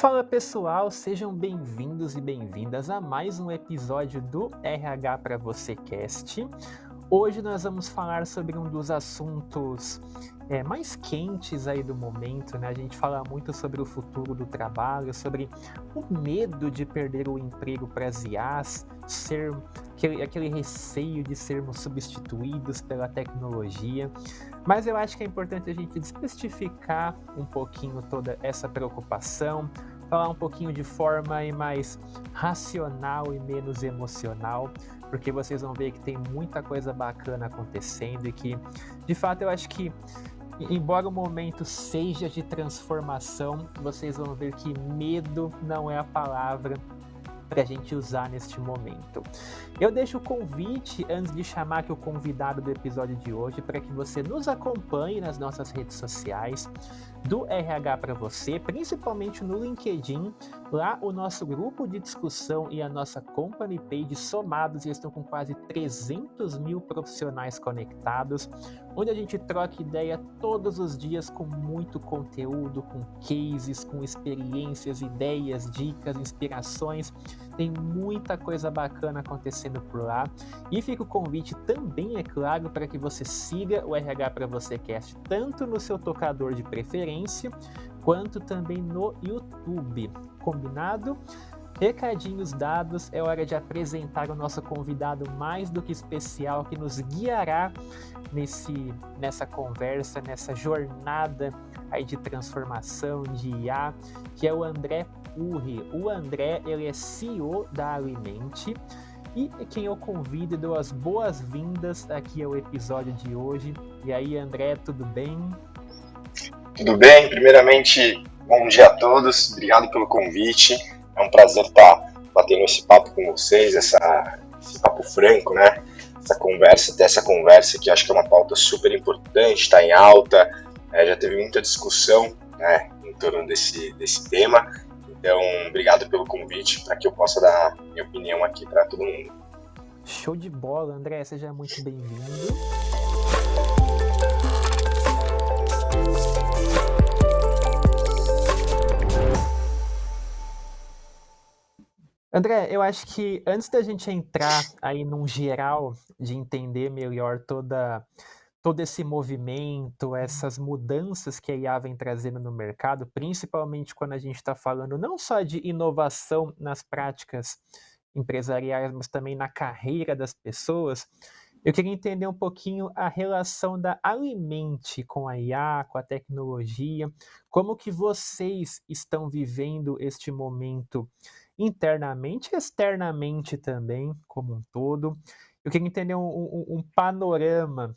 Fala pessoal, sejam bem-vindos e bem-vindas a mais um episódio do RH para você Cast. Hoje nós vamos falar sobre um dos assuntos mais quentes aí do momento, né? A gente fala muito sobre o futuro do trabalho, sobre o medo de perder o emprego para as IAs, ser aquele receio de sermos substituídos pela tecnologia. Mas eu acho que é importante a gente desmistificar um pouquinho toda essa preocupação, falar um pouquinho de forma mais racional e menos emocional, porque vocês vão ver que tem muita coisa bacana acontecendo e que, de fato, eu acho que, embora o momento seja de transformação, vocês vão ver que medo não é a palavra para a gente usar neste momento. Eu deixo o convite, antes de chamar aqui o convidado do episódio de hoje, para que você nos acompanhe nas nossas redes sociais do RH para você, principalmente no LinkedIn. Lá o nosso grupo de discussão e a nossa company page somados já estão com quase 300 mil profissionais conectados, onde a gente troca ideia todos os dias com muito conteúdo, com cases, com experiências, ideias, dicas, inspirações. Tem muita coisa bacana acontecendo por lá. E fica o convite também, é claro, para que você siga o RH para você Cast, tanto no seu tocador de preferência, quanto também no YouTube. Combinado? Recadinhos dados, é hora de apresentar o nosso convidado mais do que especial que nos guiará nessa conversa, nessa jornada aí de transformação de IA, que é o André Urri. O André, ele é CEO da Alimente e quem eu convido e dou as boas-vindas aqui ao episódio de hoje. E aí, André, tudo bem? Tudo bem? Primeiramente, bom dia a todos, obrigado pelo convite. É um prazer estar batendo esse papo com vocês, esse papo franco, né? Ter essa conversa que acho que é uma pauta super importante, está em alta, já teve muita discussão, né, em torno desse tema. Então, obrigado pelo convite para que eu possa dar minha opinião aqui para todo mundo. Show de bola, André, seja muito bem-vindo. André, eu acho que antes da gente entrar aí num geral de entender melhor todo esse movimento, essas mudanças que a IA vem trazendo no mercado, principalmente quando a gente está falando não só de inovação nas práticas empresariais, mas também na carreira das pessoas, eu queria entender um pouquinho a relação da Alimente com a IA, com a tecnologia, como que vocês estão vivendo este momento internamente e externamente também, como um todo. Eu queria entender um panorama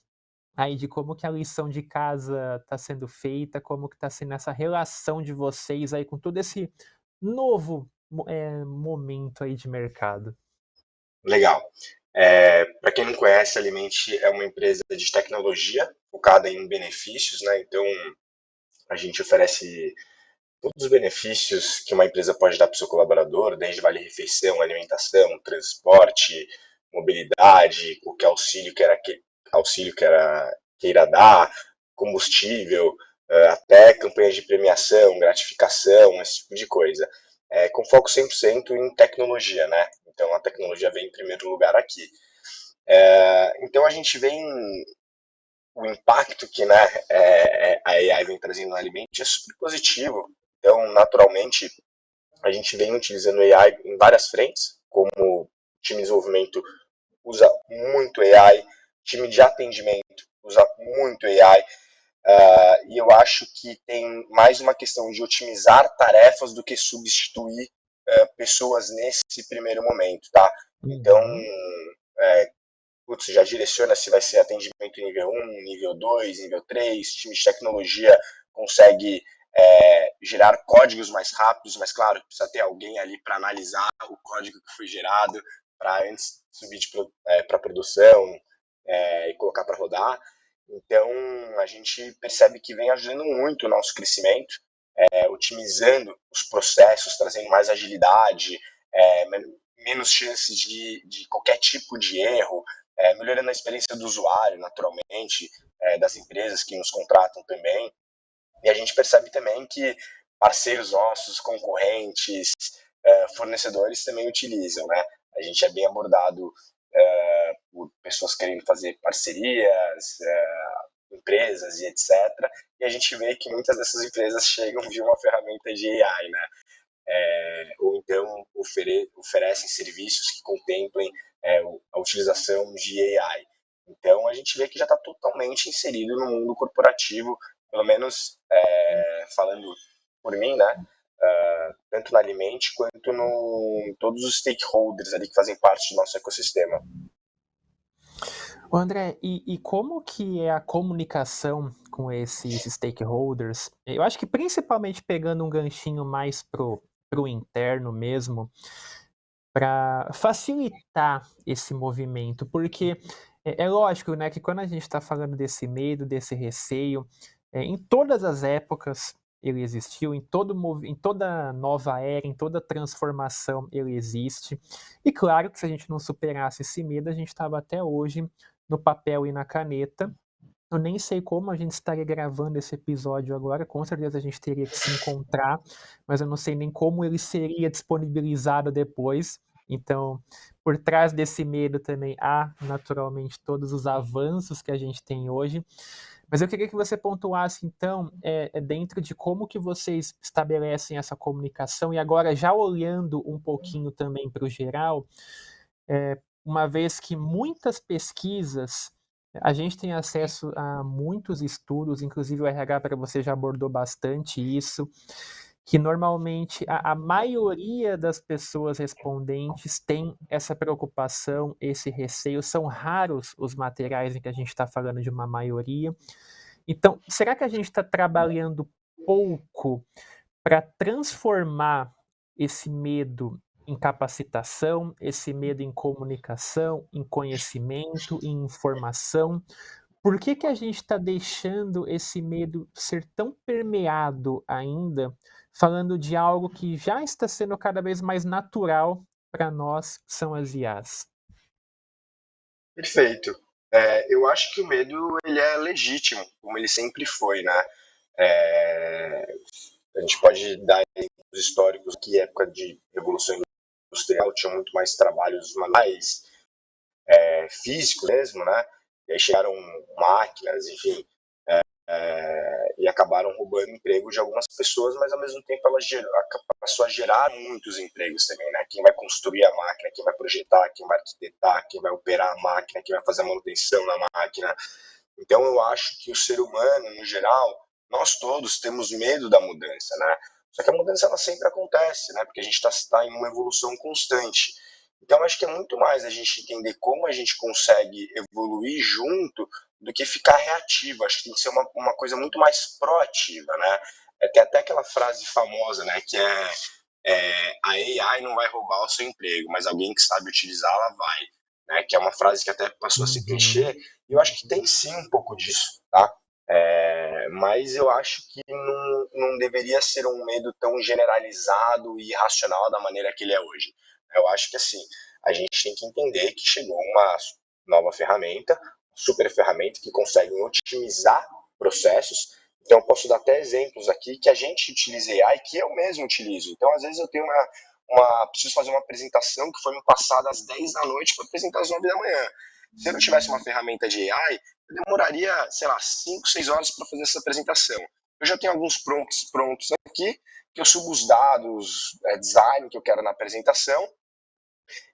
aí de como que a lição de casa está sendo feita, como que está sendo essa relação de vocês aí com todo esse novo momento aí de mercado. Legal. Para quem não conhece, a Alimente é uma empresa de tecnologia focada em benefícios, né? Então, a gente oferece todos os benefícios que uma empresa pode dar para o seu colaborador, desde vale-refeição, alimentação, transporte, mobilidade, qualquer auxílio queira dar, combustível, até campanhas de premiação, gratificação, esse tipo de coisa. Com foco 100% em tecnologia, né? Então, a tecnologia vem em primeiro lugar aqui. Então, a gente vem o impacto que, né, a AI vem trazendo no alimento é super positivo. Então, naturalmente, a gente vem utilizando AI em várias frentes, como o time de desenvolvimento usa muito AI, time de atendimento usa muito AI, e eu acho que tem mais uma questão de otimizar tarefas do que substituir pessoas nesse primeiro momento, tá? Então, já direciona se vai ser atendimento nível 1, nível 2, nível 3, time de tecnologia consegue gerar códigos mais rápidos, mas claro, precisa ter alguém ali para analisar o código que foi gerado, para antes subir para produção e colocar para rodar. Então, a gente percebe que vem ajudando muito o nosso crescimento, otimizando os processos, trazendo mais agilidade, menos chances de qualquer tipo de erro, melhorando a experiência do usuário, naturalmente, das empresas que nos contratam também. E a gente percebe também que parceiros nossos, concorrentes, fornecedores também utilizam, né? A gente é bem abordado por pessoas querendo fazer parcerias, empresas e etc. E a gente vê que muitas dessas empresas chegam de uma ferramenta de AI, né? Ou então oferecem serviços que contemplem a utilização de AI. Então a gente vê que já está totalmente inserido no mundo corporativo, pelo menos falando por mim, né? Tanto na Alimente quanto em todos os stakeholders ali que fazem parte do nosso ecossistema. Ô, André, e como que é a comunicação com esses stakeholders? Eu acho que principalmente pegando um ganchinho mais pro interno mesmo, para facilitar esse movimento, porque é lógico, né, que quando a gente está falando desse medo, desse receio, em todas as épocas ele existiu, em toda nova era, em toda transformação ele existe. E claro que se a gente não superasse esse medo, a gente estava até hoje no papel e na caneta. Eu nem sei como a gente estaria gravando esse episódio agora, com certeza a gente teria que se encontrar, mas eu não sei nem como ele seria disponibilizado depois. Então, por trás desse medo também há, naturalmente, todos os avanços que a gente tem hoje. Mas eu queria que você pontuasse, então, dentro de como que vocês estabelecem essa comunicação, e agora já olhando um pouquinho também para o geral, uma vez que muitas pesquisas, a gente tem acesso a muitos estudos, inclusive o RH para você já abordou bastante isso, que normalmente a maioria das pessoas respondentes tem essa preocupação, esse receio, são raros os materiais em que a gente está falando de uma maioria. Então, será que a gente está trabalhando pouco para transformar esse medo em capacitação, esse medo em comunicação, em conhecimento, em informação? Por que que a gente está deixando esse medo ser tão permeado ainda, falando de algo que já está sendo cada vez mais natural para nós, que são as IAs? Perfeito. Eu acho que o medo ele é legítimo, como ele sempre foi, né? A gente pode dar os históricos que época de revolução industrial tinha muito mais trabalhos manuais, físicos mesmo, né? E aí chegaram máquinas, enfim, e acabaram roubando emprego de algumas pessoas, mas ao mesmo tempo ela passou a gerar muitos empregos também, né? Quem vai construir a máquina, quem vai projetar, quem vai arquitetar, quem vai operar a máquina, quem vai fazer a manutenção na máquina. Então eu acho que o ser humano, no geral, nós todos temos medo da mudança, né? Só que a mudança ela sempre acontece, né? Porque a gente está em uma evolução constante. Então acho que é muito mais a gente entender como a gente consegue evoluir junto do que ficar reativo. Acho que tem que ser uma coisa muito mais proativa, né? Tem até aquela frase famosa, né? Que a AI não vai roubar o seu emprego, mas alguém que sabe utilizá-la vai. Né, que é uma frase que até passou a ser clichê, e eu acho que tem sim um pouco disso, tá? Mas eu acho que não deveria ser um medo tão generalizado e irracional da maneira que ele é hoje. Eu acho que assim, a gente tem que entender que chegou uma nova ferramenta, super ferramenta, que consegue otimizar processos. Então, eu posso dar até exemplos aqui que a gente utiliza AI, que eu mesmo utilizo. Então, às vezes eu tenho preciso fazer uma apresentação que foi me passada às 10 da noite para apresentar às 9 da manhã. Se eu não tivesse uma ferramenta de AI, eu demoraria, sei lá, 5, 6 horas para fazer essa apresentação. Eu já tenho alguns prontos aqui, que eu subo os dados, design que eu quero na apresentação,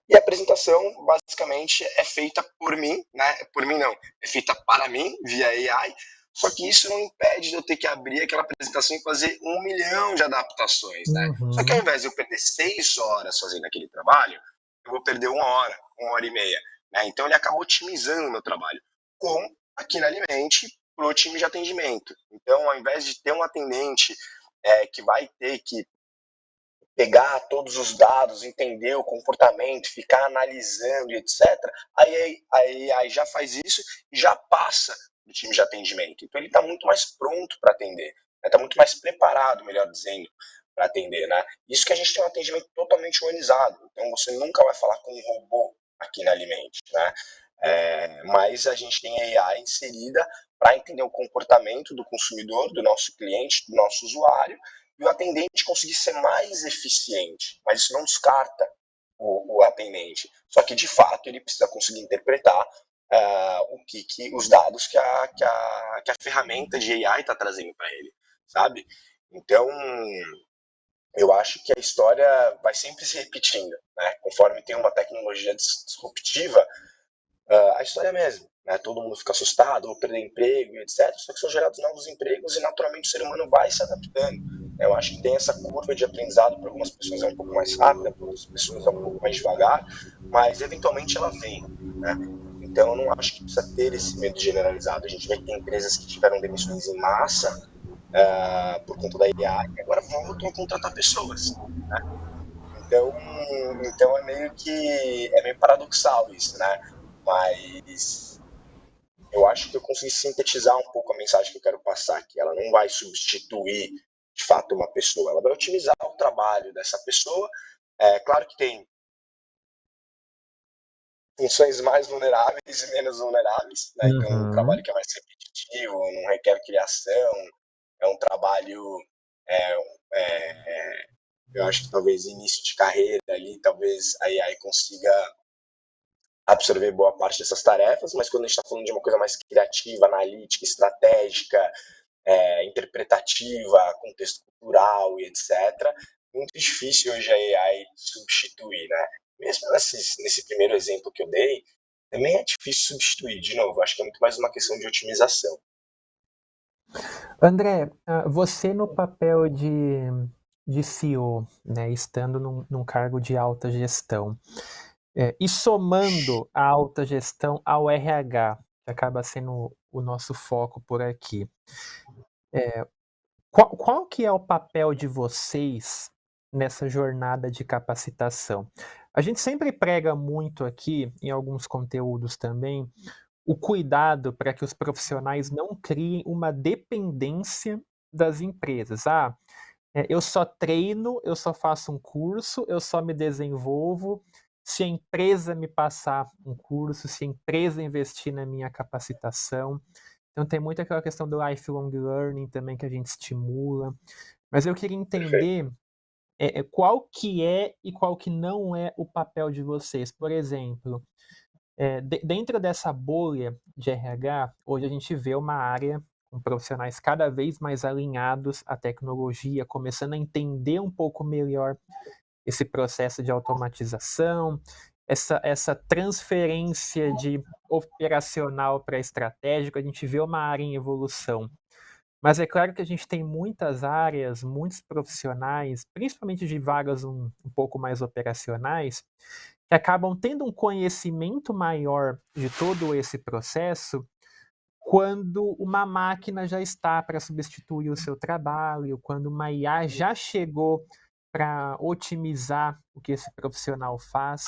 e a apresentação, basicamente, é feita por mim, né? Por mim não, é feita para mim, via AI, só que isso não impede de eu ter que abrir aquela apresentação e fazer 1 milhão de adaptações, né? Só que ao Uhum. invés de eu perder 6 horas fazendo aquele trabalho, eu vou perder 1 hora e meia, né? Então ele acaba otimizando o meu trabalho, como aqui na Alimente, para o time de atendimento. Então, ao invés de ter um atendente que vai ter que pegar todos os dados, entender o comportamento, ficar analisando e etc., aí já faz isso e já passa do time de atendimento. Então ele está muito mais pronto para atender, está muito mais preparado, melhor dizendo, para atender. Né? Isso que a gente tem um atendimento totalmente humanizado. Então você nunca vai falar com um robô aqui na Alimente. Né? Mas a gente tem a AI inserida para entender o comportamento do consumidor, do nosso cliente, do nosso usuário, e o atendente conseguir ser mais eficiente. Mas isso não descarta o atendente. Só que, de fato, ele precisa conseguir interpretar os dados que a ferramenta de AI está trazendo para ele, sabe? Então, eu acho que a história vai sempre se repetindo, né? Conforme tem uma tecnologia disruptiva, a história é a mesma, né? Todo mundo fica assustado, vou perder emprego, etc. Só que são gerados novos empregos e naturalmente o ser humano vai se adaptando. Eu acho que tem essa curva de aprendizado, para algumas pessoas é um pouco mais rápida, para outras pessoas é um pouco mais devagar, mas eventualmente ela vem, né? Então eu não acho que precisa ter esse medo generalizado. A gente vai ter empresas que tiveram demissões em massa por conta da IA e agora voltam a contratar pessoas. Né? Então é meio paradoxal isso, né? Mas eu acho que eu consegui sintetizar um pouco a mensagem que eu quero passar aqui. Ela não vai substituir, de fato, uma pessoa. Ela vai otimizar o trabalho dessa pessoa. É claro que tem funções mais vulneráveis e menos vulneráveis, né? Então, um trabalho que é mais repetitivo, não requer criação, é um trabalho, é, eu acho que talvez início de carreira ali, talvez a AI consiga absorver boa parte dessas tarefas, mas quando a gente está falando de uma coisa mais criativa, analítica, estratégica, interpretativa, contexto cultural e etc., muito difícil hoje a AI substituir, né? Mesmo nesse primeiro exemplo que eu dei, também é difícil substituir, de novo, acho que é muito mais uma questão de otimização. André, você no papel de CEO, né, estando num cargo de alta gestão, e somando a alta gestão ao RH, que acaba sendo o nosso foco por aqui, qual que é o papel de vocês nessa jornada de capacitação? A gente sempre prega muito aqui, em alguns conteúdos também, o cuidado para que os profissionais não criem uma dependência das empresas. Eu só treino, eu só faço um curso, eu só me desenvolvo se a empresa me passar um curso, se a empresa investir na minha capacitação. Então tem muito aquela questão do lifelong learning também que a gente estimula. Mas eu queria Perfeito. entender qual que é e qual que não é o papel de vocês. Por exemplo, dentro dessa bolha de RH, hoje a gente vê uma área com profissionais cada vez mais alinhados à tecnologia, começando a entender um pouco melhor esse processo de automatização, essa transferência de operacional para estratégico, a gente vê uma área em evolução. Mas é claro que a gente tem muitas áreas, muitos profissionais, principalmente de vagas um pouco mais operacionais, que acabam tendo um conhecimento maior de todo esse processo quando uma máquina já está para substituir o seu trabalho, quando uma IA já chegou para otimizar o que esse profissional faz.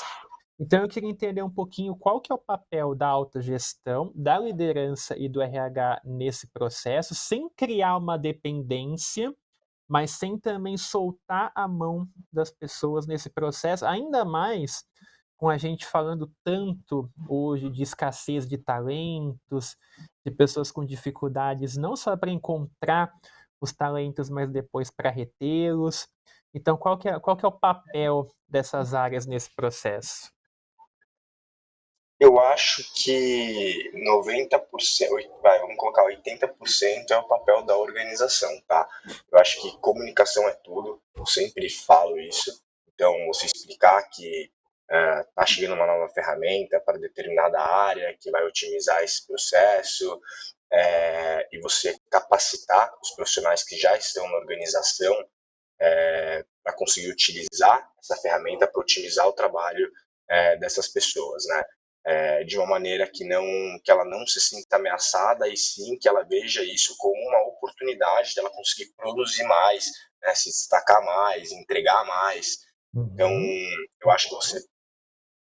Então eu queria entender um pouquinho qual que é o papel da alta gestão, da liderança e do RH nesse processo, sem criar uma dependência, mas sem também soltar a mão das pessoas nesse processo, ainda mais com a gente falando tanto hoje de escassez de talentos, de pessoas com dificuldades não só para encontrar os talentos, mas depois para retê-los. Então, qual que é o papel dessas áreas nesse processo? Eu acho que 90%, vamos colocar 80% é o papel da organização, tá? Eu acho que comunicação é tudo, eu sempre falo isso. Então, você explicar que tá chegando uma nova ferramenta para determinada área que vai otimizar esse processo, e você capacitar os profissionais que já estão na organização para conseguir utilizar essa ferramenta para otimizar o trabalho dessas pessoas, né? De uma maneira que ela não se sinta ameaçada e sim que ela veja isso como uma oportunidade dela conseguir produzir mais, né? Se destacar mais, entregar mais. Então, Uhum. eu acho que você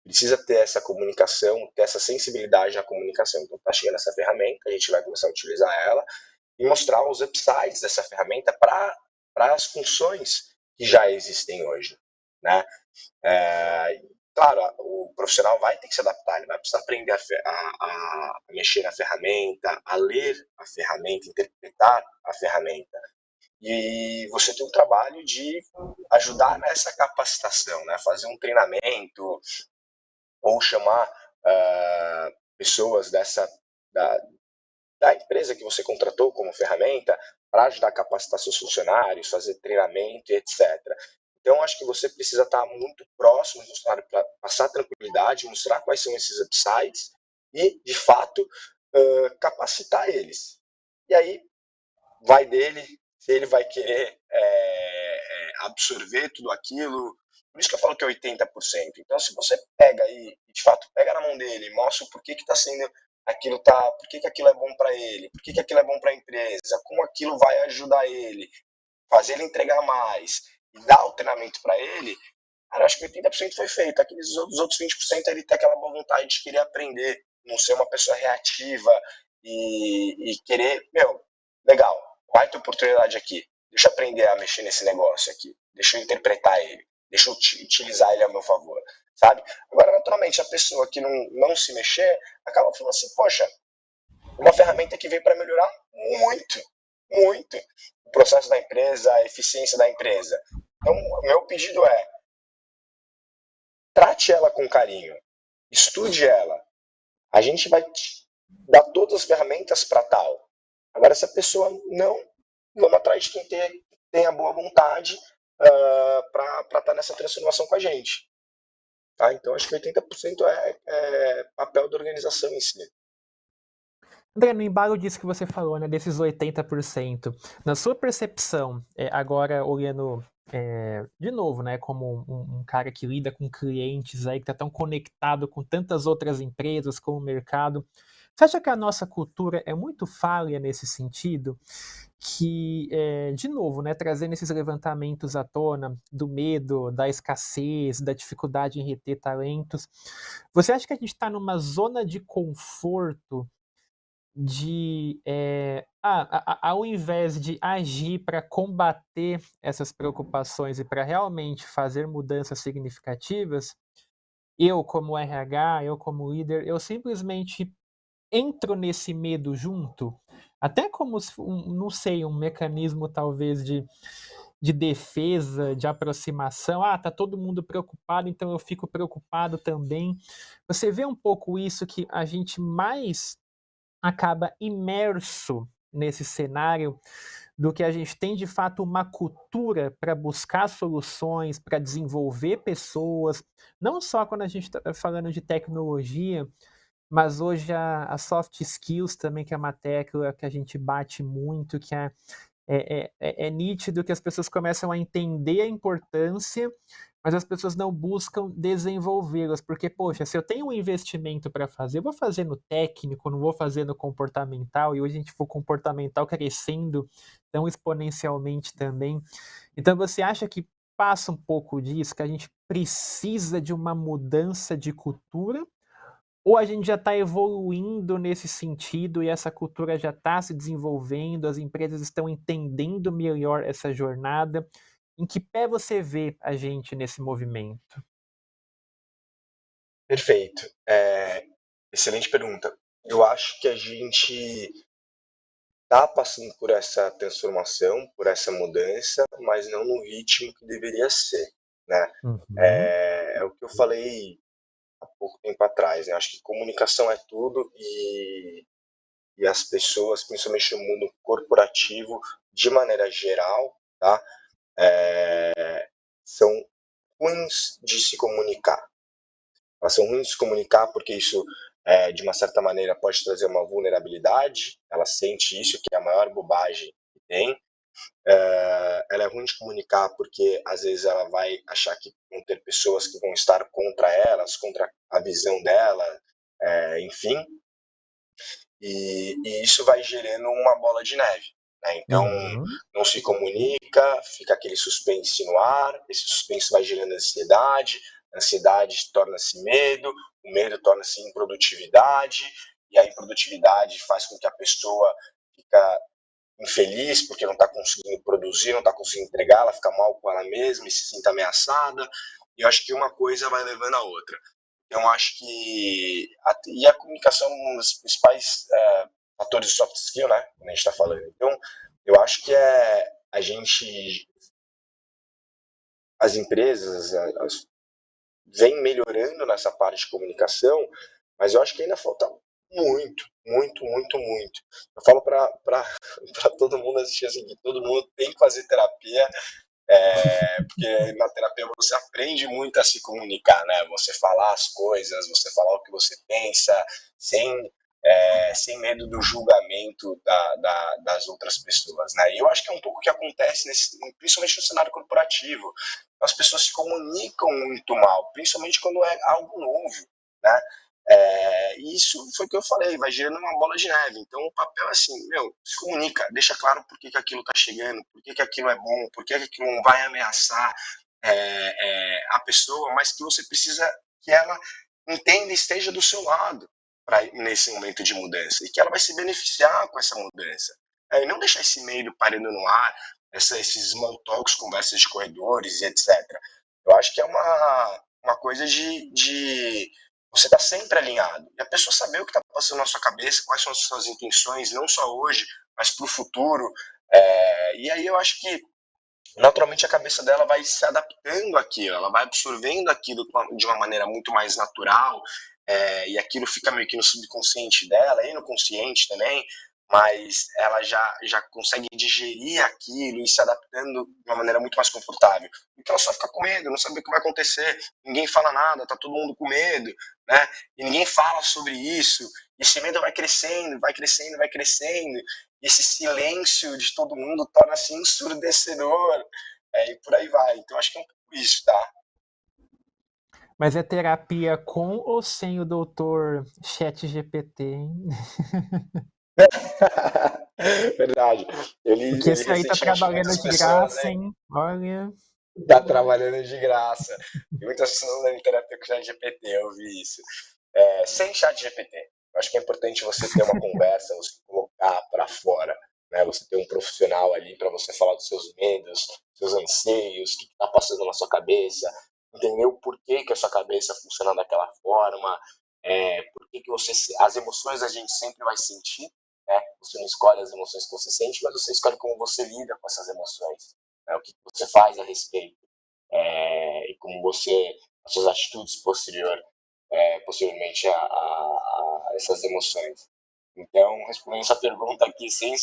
precisa ter essa comunicação, ter essa sensibilidade na comunicação. Então, está chegando essa ferramenta, a gente vai começar a utilizar ela e mostrar os upsides dessa ferramenta para as funções que já existem hoje, né? Claro, o profissional vai ter que se adaptar, ele vai precisar aprender a mexer na ferramenta, a ler a ferramenta, interpretar a ferramenta. e você tem o trabalho de ajudar nessa capacitação, né? Fazer um treinamento ou chamar pessoas da, da empresa que você contratou como ferramenta para ajudar a capacitar seus funcionários, fazer treinamento e etc. Então, acho que você precisa estar muito próximo do funcionário para passar tranquilidade, mostrar quais são esses upsides e, de fato, capacitar eles. E aí, vai dele se ele vai querer absorver tudo aquilo. Por isso que eu falo que é 80%. Então, se você pega aí, de fato, pega na mão dele, mostra por que está sendo aquilo, por que aquilo é bom para ele, por que aquilo é bom para a empresa, como aquilo vai ajudar ele, fazer ele entregar mais e dar o treinamento para ele, cara, acho que 80% foi feito. Aqueles outros 20% ele tem aquela boa vontade de querer aprender, não ser uma pessoa reativa e querer, legal, vai ter oportunidade aqui, deixa eu aprender a mexer nesse negócio aqui, deixa eu interpretar ele, deixa eu utilizar ele a meu favor, sabe? Agora, naturalmente, a pessoa que não se mexer, acaba falando assim, poxa, uma ferramenta que veio para melhorar muito, muito o processo da empresa, a eficiência da empresa. Então, o meu pedido é, trate ela com carinho, estude ela. A gente vai te dar todas as ferramentas para tal. Agora, se a pessoa não, vamos atrás de quem tem a boa vontade para estar nessa transformação com a gente. Tá? Então, acho que 80% é papel da organização em si. André, no embalo disso que você falou, né, desses 80%, na sua percepção, agora olhando de novo, né, como um cara que lida com clientes aí, que está tão conectado com tantas outras empresas, com o mercado, você acha que a nossa cultura é muito falha nesse sentido? Que, de novo, né, trazendo esses levantamentos à tona do medo, da escassez, da dificuldade em reter talentos, você acha que a gente está numa zona de conforto de, ao invés de agir para combater essas preocupações e para realmente fazer mudanças significativas, eu como RH, eu como líder, eu simplesmente entro nesse medo junto, até como, não sei, um mecanismo talvez de defesa, de aproximação. Tá todo mundo preocupado, então eu fico preocupado também. Você vê um pouco isso, que a gente mais acaba imerso nesse cenário do que a gente tem de fato uma cultura para buscar soluções, para desenvolver pessoas, não só quando a gente está falando de tecnologia, mas hoje a soft skills também, que é uma tecla que a gente bate muito, que é nítido que as pessoas começam a entender a importância, mas as pessoas não buscam desenvolvê-las, porque, poxa, se eu tenho um investimento para fazer, eu vou fazer no técnico, não vou fazer no comportamental, e hoje a gente for comportamental crescendo tão exponencialmente também. Então, você acha que passa um pouco disso, que a gente precisa de uma mudança de cultura, ou a gente já está evoluindo nesse sentido e essa cultura já está se desenvolvendo, as empresas estão entendendo melhor essa jornada? Em que pé você vê a gente nesse movimento? Perfeito. Excelente pergunta. Eu acho que a gente está passando por essa transformação, por essa mudança, mas não no ritmo que deveria ser, né? Uhum. É o que eu falei há pouco tempo atrás, né? Acho que comunicação é tudo e as pessoas, principalmente no mundo corporativo, de maneira geral, tá? São ruins de se comunicar. Elas são ruins de se comunicar porque isso, de uma certa maneira, pode trazer uma vulnerabilidade. Ela sente isso, que é a maior bobagem que tem. Ela é ruim de comunicar porque, às vezes, ela vai achar que vão ter pessoas que vão estar contra elas, contra a visão dela, enfim. E isso vai gerando uma bola de neve. Né? Então, Uhum. não se comunica, fica aquele suspense no ar, esse suspense vai gerando ansiedade, a ansiedade torna-se medo, o medo torna-se improdutividade, e a improdutividade faz com que a pessoa fica infeliz porque não está conseguindo produzir, não está conseguindo entregar, ela fica mal com ela mesma e se sente ameaçada. E eu acho que uma coisa vai levando a outra. Eu acho que e a comunicação é um dos principais fatores de soft skill, né? Quando a gente está falando. Então, eu acho que a gente, as empresas vêm melhorando nessa parte de comunicação, mas eu acho que ainda falta muito, muito, muito, muito. Eu falo para todo mundo assistir assim, que todo mundo tem que fazer terapia, porque na terapia você aprende muito a se comunicar, né? Você falar as coisas, você falar o que você pensa, sem, sem medo do julgamento das outras pessoas, né? E eu acho que é um pouco o que acontece, principalmente no cenário corporativo. As pessoas se comunicam muito mal, principalmente quando é algo novo, né? E isso foi o que eu falei, vai gerando uma bola de neve. Então o papel é assim, meu, se comunica, deixa claro por que, que aquilo está chegando, por que, que aquilo é bom, por que, que aquilo não vai ameaçar a pessoa, mas que você precisa que ela entenda e esteja do seu lado nesse momento de mudança e que ela vai se beneficiar com essa mudança. E não deixar esse medo parando no ar, esses small talks, conversas de corredores e etc. Eu acho que é uma coisa de você está sempre alinhado. E a pessoa saber o que está passando na sua cabeça, quais são as suas intenções, não só hoje, mas para o futuro. E aí eu acho que naturalmente a cabeça dela vai se adaptando àquilo, ela vai absorvendo aquilo de uma maneira muito mais natural, e aquilo fica meio que no subconsciente dela e no consciente também, mas ela já consegue digerir aquilo e se adaptando de uma maneira muito mais confortável. Então ela só fica com medo, não sabe o que vai acontecer, ninguém fala nada, tá todo mundo com medo, né? E ninguém fala sobre isso, e esse medo vai crescendo, vai crescendo, vai crescendo, e esse silêncio de todo mundo torna-se ensurdecedor, e por aí vai. Então acho que é um pouco isso, tá? Mas é terapia com ou sem o doutor ChatGPT, hein? Verdade. Porque Ele esse aí tá recentemente, trabalhando muitas de pessoas, graça, né, hein? Olha. tá trabalhando de graça. E muitas pessoas devem terapia com o chat GPT, eu vi isso. Sem chat GPT. Eu acho que é importante você ter uma conversa, você colocar para fora, né? Você ter um profissional ali para você falar dos seus medos, seus anseios, o que está passando na sua cabeça, entender o porquê que a sua cabeça funciona daquela forma, por que você, as emoções a gente sempre vai sentir, né? Você não escolhe as emoções que você sente, mas você escolhe como você lida com essas emoções, né? O que você faz a respeito, e como você, as suas atitudes posteriormente a essas emoções. Então, respondendo essa pergunta aqui sem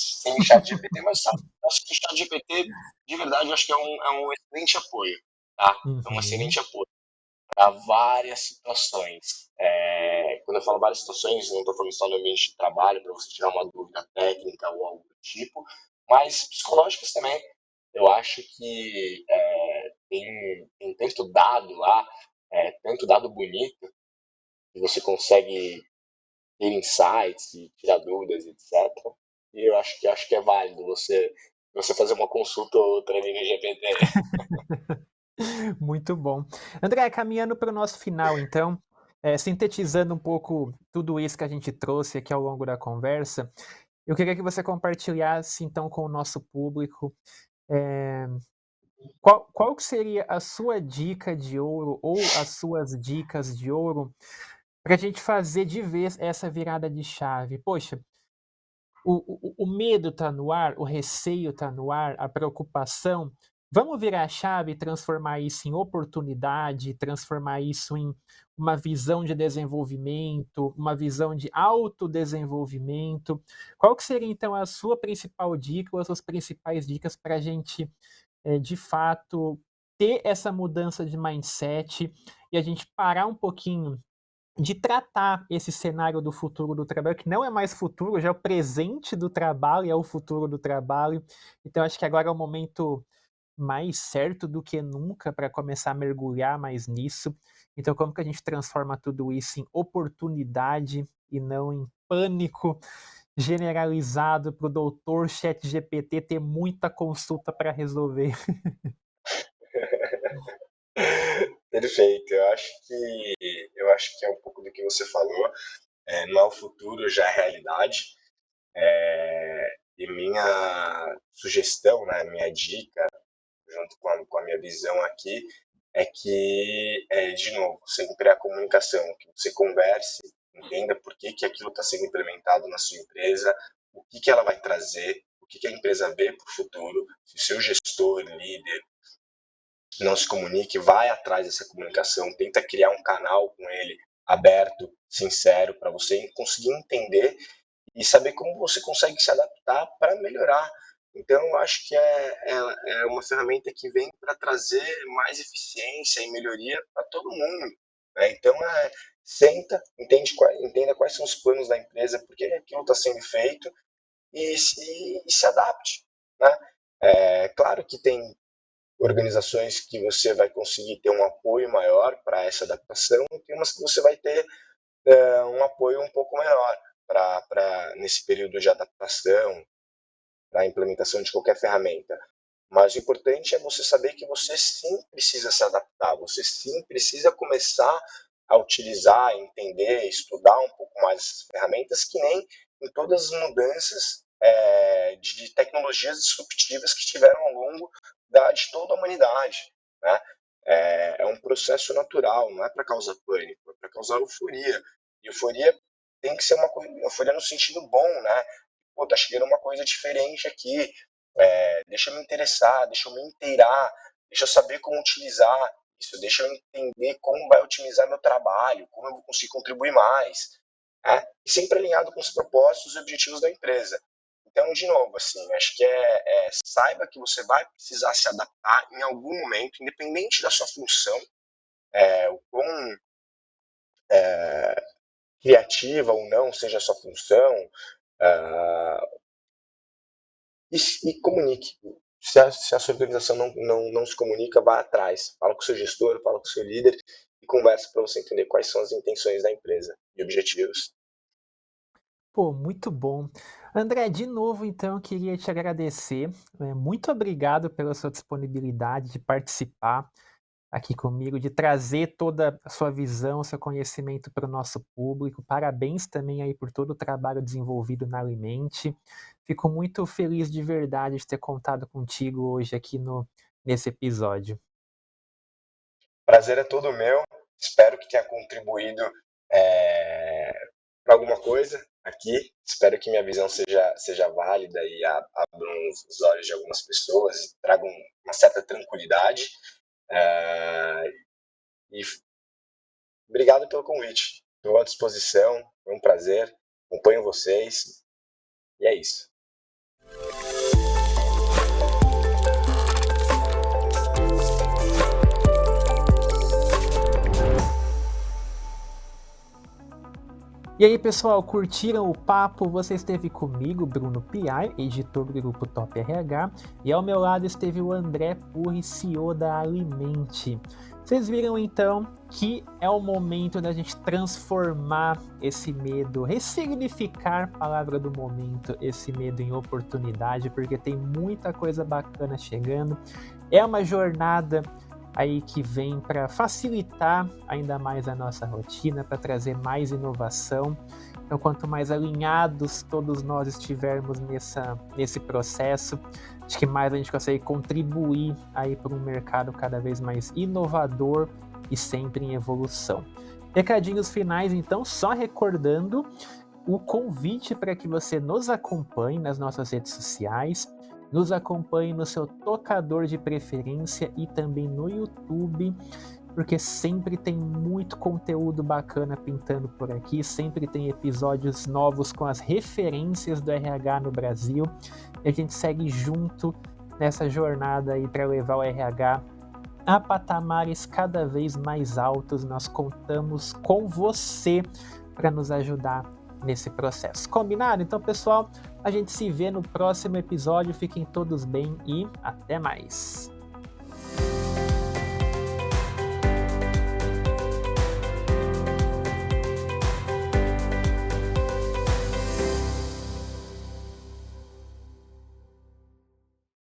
chat GPT, mas acho que o chat GPT, de verdade, eu acho que é um excelente apoio, tá? É um Uhum. excelente apoio para várias situações. Quando eu falo várias situações, não estou falando só no ambiente de trabalho, para você tirar uma dúvida técnica ou algo do tipo, mas psicológicas também. Eu acho que tem tanto dado lá, tanto dado bonito, que você consegue ter insights e tirar dúvidas, etc. E eu acho que é válido você fazer uma consulta ou outra ali no GPT. Muito bom. André, caminhando para o nosso final, então, sintetizando um pouco tudo isso que a gente trouxe aqui ao longo da conversa, eu queria que você compartilhasse, então, com o nosso público, é, qual que seria a sua dica de ouro ou as suas dicas de ouro para a gente fazer de vez essa virada de chave? Poxa, o medo está no ar, o receio está no ar, a preocupação. Vamos virar a chave e transformar isso em oportunidade, transformar isso em uma visão de desenvolvimento, uma visão de autodesenvolvimento. Qual que seria, então, a sua principal dica ou as suas principais dicas para a gente, de fato, ter essa mudança de mindset e a gente parar um pouquinho de tratar esse cenário do futuro do trabalho, que não é mais futuro, já é o presente do trabalho e é o futuro do trabalho. Então, acho que agora é o momento mais certo do que nunca para começar a mergulhar mais nisso. Então, como que a gente transforma tudo isso em oportunidade e não em pânico generalizado para o doutor ChatGPT ter muita consulta para resolver? Perfeito. Eu acho que é um pouco do que você falou. Não é o futuro, já é a realidade. E minha sugestão, né, minha dica, junto com a minha visão aqui, é que, de novo, sempre a comunicação, que você converse, entenda por que, que aquilo está sendo implementado na sua empresa, o que, que ela vai trazer, o que a empresa vê para o futuro. Se o seu gestor, líder, não se comunique, vai atrás dessa comunicação, tenta criar um canal com ele aberto, sincero, para você conseguir entender e saber como você consegue se adaptar para melhorar. Então, eu acho que é uma ferramenta que vem para trazer mais eficiência e melhoria para todo mundo. Né? Então, senta, entenda quais são os planos da empresa, por que aquilo está sendo feito e se adapte. Né? Claro que tem organizações que você vai conseguir ter um apoio maior para essa adaptação, e tem umas que você vai ter um apoio um pouco menor nesse período de adaptação, para a implementação de qualquer ferramenta. Mas o importante é você saber que você sim precisa se adaptar, você sim precisa começar a utilizar, entender, estudar um pouco mais essas ferramentas, que nem em todas as mudanças de tecnologias disruptivas que tiveram ao longo de toda a humanidade. Né? É um processo natural, não é para causar pânico, é para causar euforia. E euforia tem que ser uma euforia no sentido bom, né? Pô, tá chegando uma coisa diferente aqui, deixa eu me interessar, deixa eu me inteirar, deixa eu saber como utilizar isso, deixa eu entender como vai otimizar meu trabalho, como eu vou conseguir contribuir mais, né? E sempre alinhado com os propósitos e objetivos da empresa. Então, de novo, assim, acho que saiba que você vai precisar se adaptar em algum momento, independente da sua função, o quão criativa ou não seja a sua função, e comunique. Se a sua organização não se comunica, vá atrás. Fala com o seu gestor, fala com o seu líder e conversa para você entender quais são as intenções da empresa e objetivos. Pô, muito bom. André, de novo, então, eu queria te agradecer. Muito obrigado pela sua disponibilidade de participar aqui comigo, de trazer toda a sua visão, seu conhecimento para o nosso público. Parabéns também aí por todo o trabalho desenvolvido na Alimente. Fico muito feliz de verdade de ter contado contigo hoje aqui nesse episódio. Prazer é todo meu. Espero que tenha contribuído para alguma coisa aqui. Espero que minha visão seja válida e abra os olhos de algumas pessoas e traga uma certa tranquilidade. E obrigado pelo convite. Estou à disposição. Foi um prazer. Acompanho vocês. E é isso. E aí, pessoal, curtiram o papo? Você esteve comigo, Bruno Piar, editor do Grupo Top RH, e ao meu lado esteve o André Purri, CEO da Alimente. Vocês viram, então, que é o momento da gente transformar esse medo, ressignificar a palavra do momento, esse medo em oportunidade, porque tem muita coisa bacana chegando. É uma jornada aí que vem para facilitar ainda mais a nossa rotina, para trazer mais inovação. Então, quanto mais alinhados todos nós estivermos nesse processo, acho que mais a gente consegue contribuir aí para um mercado cada vez mais inovador e sempre em evolução. Recadinhos finais, então, só recordando o convite para que você nos acompanhe nas nossas redes sociais, nos acompanhe no seu tocador de preferência e também no YouTube, porque sempre tem muito conteúdo bacana pintando por aqui, sempre tem episódios novos com as referências do RH no Brasil, e a gente segue junto nessa jornada aí para levar o RH a patamares cada vez mais altos. Nós contamos com você para nos ajudar nesse processo. Combinado? Então, pessoal, a gente se vê no próximo episódio. Fiquem todos bem e até mais.